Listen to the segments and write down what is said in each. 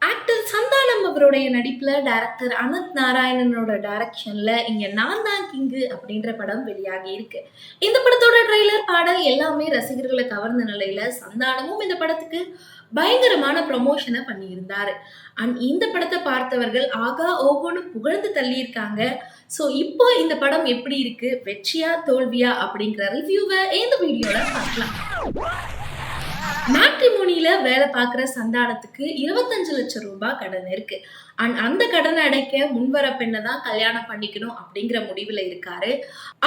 Actor Santhanam அவருடைய நடிப்புல director Anand நாராயணனோட டைரக்ஷன்ல இங்க நான் தான் கிங்கு அப்படின்ற படம் வெளியாகி இருக்கு. இந்த படத்தோட ட்ரெய்லர், பாடல் எல்லாமே ரசிகர்களை கவர்ந்த நிலையில சந்தானமும் இந்த படத்துக்கு பயங்கரமான ப்ரமோஷனை பண்ணியிருந்தாரு. அண்ட் இந்த படத்தை பார்த்தவர்கள் ஆகா ஓகோன்னு புகழ்ந்து தள்ளியிருக்காங்க. ஸோ இப்போ இந்த படம் எப்படி இருக்கு, வெற்றியா தோல்வியா அப்படிங்கிற ரிவ்யூவை இந்த வீடியோல பார்க்கலாம். மேட்ரிமோனியில வேலை பார்க்குற சந்தானத்துக்கு 25 லட்சம் ரூபாய் கடன் இருக்கு. அண்ட் அந்த கடனை அடைக்க முன்வர பெண்ணை தான் கல்யாணம் பண்ணிக்கணும் அப்படிங்கிற முடிவுல இருக்காரு.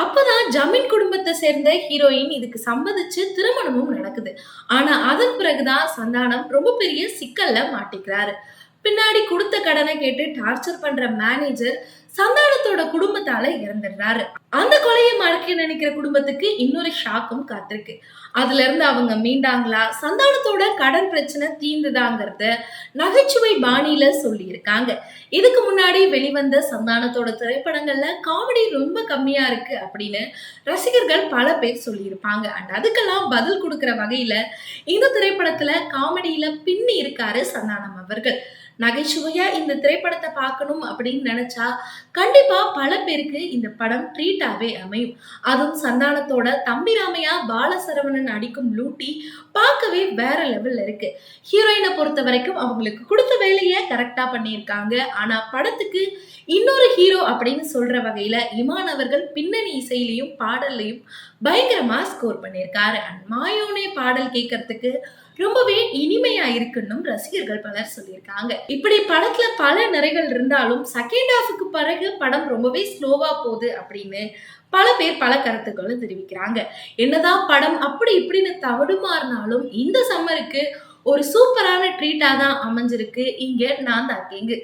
அப்பதான் ஜமீன் குடும்பத்தை சேர்ந்த ஹீரோயின் இதுக்கு சம்மதிச்சு திருமணமும் நடக்குது. ஆனா அதன் பிறகுதான் சந்தானம் ரொம்ப பெரிய சிக்கல்ல மாட்டிக்கிறாரு. பின்னாடி கொடுத்த கடனை கேட்டு டார்ச்சர் பண்ற மேனேஜர் சந்தானத்தோட குடும்பத்தால இறந்துடுறாரு. அந்த கொலையை மறக்க நினைக்கிற குடும்பத்துக்கு இன்னொரு ஷாக்கும் காத்திருக்கு. அதுல இருந்து அவங்க மீண்டாங்களா, சந்தானத்தோட கடன் பிரச்சனை தீர்ந்துதாங்கிறத நகைச்சுவை பாணியில சொல்லி இருக்காங்க. இதுக்கு முன்னாடி வெளிவந்த சந்தானத்தோட திரைப்படங்கள்ல காமெடி ரொம்ப கம்மியா இருக்கு அப்படின்னு ரசிகர்கள் பல பேர் சொல்லியிருப்பாங்க. அண்ட் அதுக்கெல்லாம் பதில் கொடுக்கிற வகையில இந்த திரைப்படத்துல காமெடியில பின்னி இருக்காரு சந்தானம் அவர்கள். நகைச்சுவையா இந்த திரைப்படத்தை பார்க்கணும் அப்படின்னு நினைச்சா கண்டிப்பா பல பேருக்கு இந்த படம் ட்ரீட்டாவே அமையும். அதுவும் சந்தானத்தோட தம்பி ராமையா பாலசரவணன் அடிக்கும் லூட்டி பார்க்கவே வேற லெவல்ல இருக்கு. ஹீரோயினை பொறுத்த வரைக்கும் அவங்களுக்கு கொடுத்த வேலையை கரெக்டா பண்ணியிருக்காங்க. ஆனா படத்துக்கு இன்னொரு ஹீரோ அப்படின்னு சொல்ற வகையில இமான் அவர்கள் பின்னணி இசையிலையும் பாடல்லையும் பயங்கரமா ஸ்கோர் பண்ணியிருக்காரு. அண்ட் மாயோனே பாடல் கேட்கறதுக்கு ரொம்பவே இனிமையா இருக்குன்னு ரசிகர்கள் பலர் சொல்லியிருக்காங்க. இப்படி படத்துல பல நிறைகள் இருந்தாலும் செகண்ட் ஹாஃபுக்கு பிறகு படம் ரொம்பவே ஸ்லோவா போகுது அப்படின்னு பல பேர் பல கருத்துக்களும் தெரிவிக்கிறாங்க. என்னதான் படம் அப்படி இப்படின்னு தவறுமாறினாலும் இந்த சம்மருக்கு ஒரு சூப்பரான ட்ரீட்டா தான் அமைஞ்சிருக்கு இங்க நான் தான் கிங்கு.